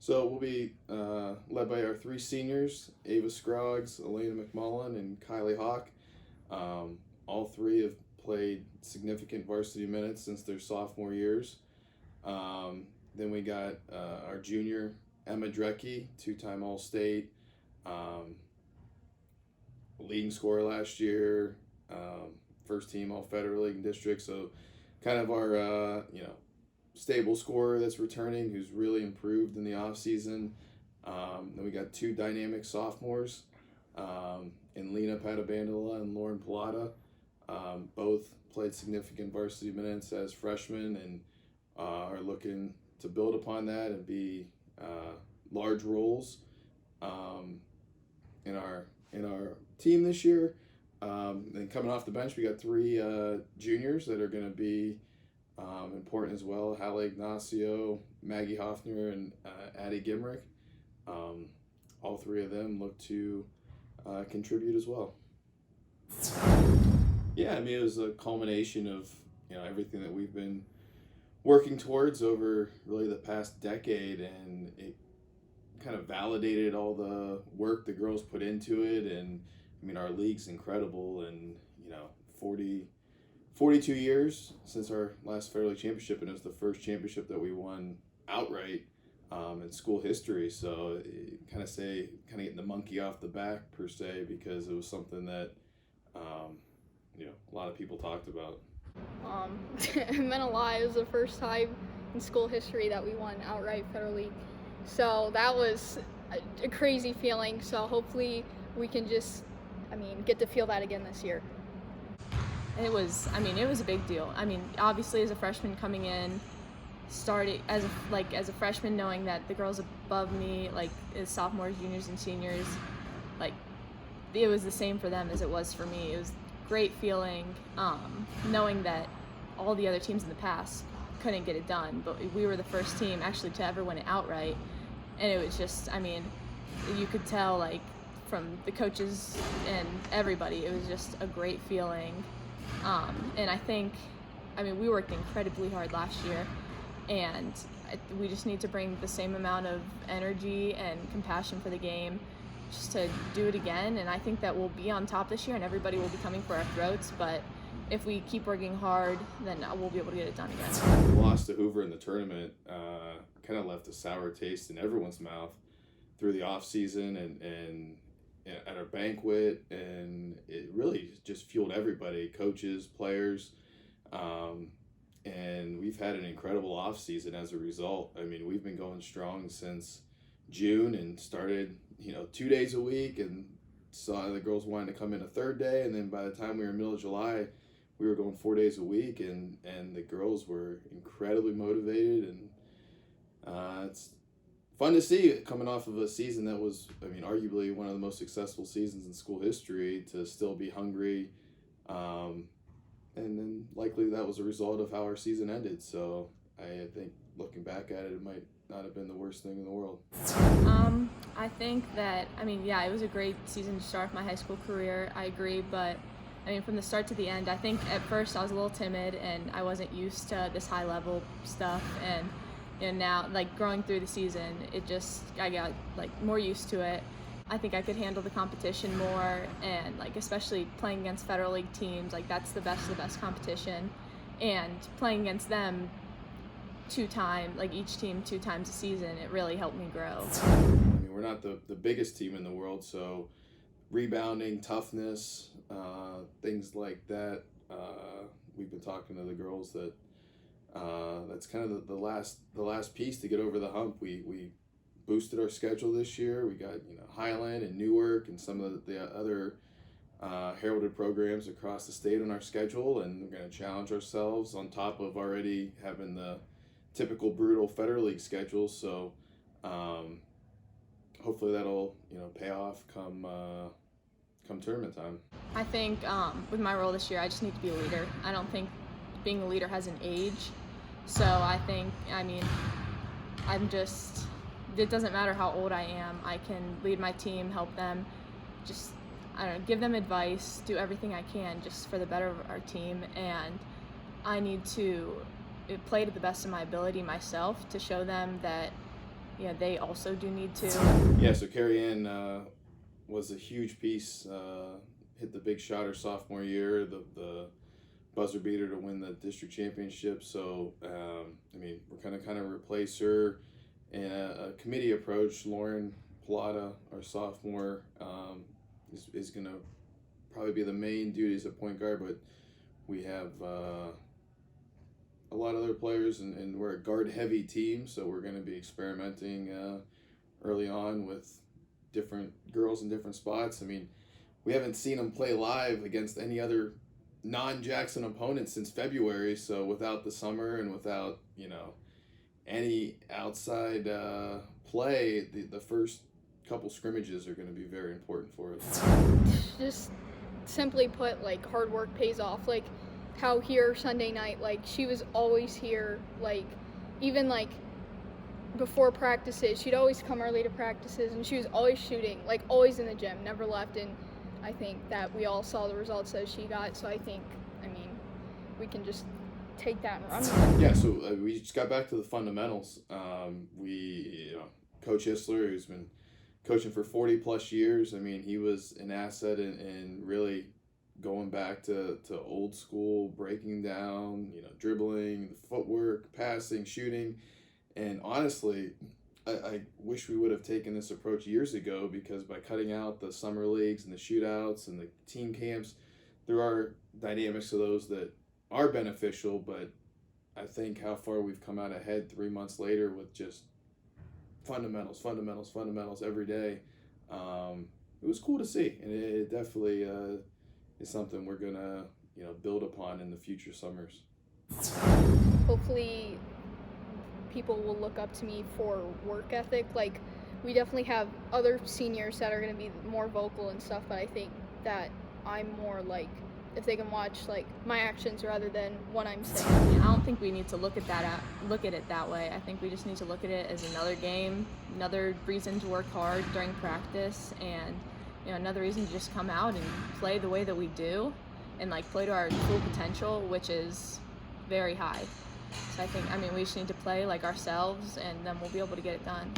So we'll be led by our three seniors, Ava Scroggs, Elena McMullen, and Kylie Hawk. All three have played significant varsity minutes since their sophomore years. Then we got our junior, Emma Drecky, two-time All-State, leading scorer last year, first team All-Federal League and District. So kind of our, stable scorer that's returning who's really improved in the off season. Then we got two dynamic sophomores in Lena Padabandala and Lauren Pilata. Both played significant varsity minutes as freshmen and are looking to build upon that and be large roles in our team this year. And coming off the bench, we got three juniors that are going to be important as well. Halle Ignacio, Maggie Hoffner, and Addie Gimrick. All three of them look to contribute as well. Yeah, I mean, it was a culmination of everything that we've been working towards over really the past decade, and it kind of validated all the work the girls put into it. And I mean, our league's incredible, and 42 years since our last Federal League championship, and it was the first championship that we won outright in school history. So kind of getting the monkey off the back per se, because it was something that a lot of people talked about. It meant a lot. It was the first time in school history that we won outright Federal League. So that was a crazy feeling. So hopefully we can just, get to feel that again this year. It was a big deal. Obviously as a freshman coming in, started as a freshman, knowing that the girls above me, as sophomores, juniors, and seniors, it was the same for them as it was for me. It was a great feeling, knowing that all the other teams in the past couldn't get it done, but we were the first team actually to ever win it outright. And it was just, you could tell, from the coaches and everybody, it was just a great feeling. And I think, we worked incredibly hard last year, and we just need to bring the same amount of energy and compassion for the game just to do it again. And I think that we'll be on top this year, and everybody will be coming for our throats. But if we keep working hard, then we'll be able to get it done again. The loss to Hoover in the tournament kind of left a sour taste in everyone's mouth through the off season and at our banquet, and it really just fueled everybody, coaches, players, and we've had an incredible off season as a result. We've been going strong since June and started 2 days a week, and saw the girls wanting to come in a third day, and then by the time we were in the middle of July, we were going 4 days a week, and the girls were incredibly motivated, and it's fun to see it coming off of a season that was, arguably one of the most successful seasons in school history, to still be hungry. And then likely that was a result of how our season ended. So I think looking back at it, it might not have been the worst thing in the world. I think that, it was a great season to start my high school career. I agree, but from the start to the end, I think at first I was a little timid and I wasn't used to this high level stuff, and now, growing through the season, I got more used to it. I think I could handle the competition more, and especially playing against Federal League teams, that's the best of the best competition, and playing against them each team 2 times a season, it really helped me grow. We're not the biggest team in the world, so rebounding, toughness, things like that. We've been talking to the girls that that's kind of the last piece to get over the hump. We boosted our schedule this year. We got Highland and Newark and some of the other heralded programs across the state on our schedule, and we're going to challenge ourselves on top of already having the typical brutal Federal League schedule. So hopefully that'll pay off come tournament time. I think with my role this year, I just need to be a leader. I don't think being a leader has an age. So I think, it doesn't matter how old I am. I can lead my team, help them, give them advice, do everything I can just for the better of our team. And I need to play to the best of my ability myself to show them that they also do need to. Yeah, so Carrie Ann was a huge piece. Hit the big shot her sophomore year, the buzzer beater to win the district championship. So I mean, we're gonna kind of replace her in a committee approach. Lauren Plata, our sophomore, is gonna probably be the main duties at point guard, but we have a lot of other players, and we're a guard-heavy team, so we're going to be experimenting early on with different girls in different spots. I mean, we haven't seen them play live against any other non-Jackson opponent since February, so without the summer and without, any outside play, the first couple scrimmages are going to be very important for us. Just simply put, like, hard work pays off. Like, how here Sunday night, like, she was always here, like, even like before practices, she'd always come early to practices, and she was always shooting, like, always in the gym, never left. And I think that we all saw the results that she got, so I mean, we can just take that and run with it. Yeah, so we just got back to the fundamentals. Coach Isler, who's been coaching for 40 plus years, I mean, he was an asset in really going back to old school, breaking down, dribbling, the footwork, passing, shooting. And honestly, I wish we would have taken this approach years ago, because by cutting out the summer leagues and the shootouts and the team camps, there are dynamics of those that are beneficial, but I think how far we've come out ahead 3 months later with just fundamentals every day. It was cool to see, and it definitely is something we're gonna build upon in the future summers. Hopefully people will look up to me for work ethic. Like, we definitely have other seniors that are going to be more vocal and stuff, but I think that I'm more like, if they can watch like my actions rather than what I'm saying. I don't think we need to look at it that way. I think we just need to look at it as another game, another reason to work hard during practice, and another reason to just come out and play the way that we do, and like play to our full potential, which is very high. So I think, we just need to play like ourselves, and then we'll be able to get it done.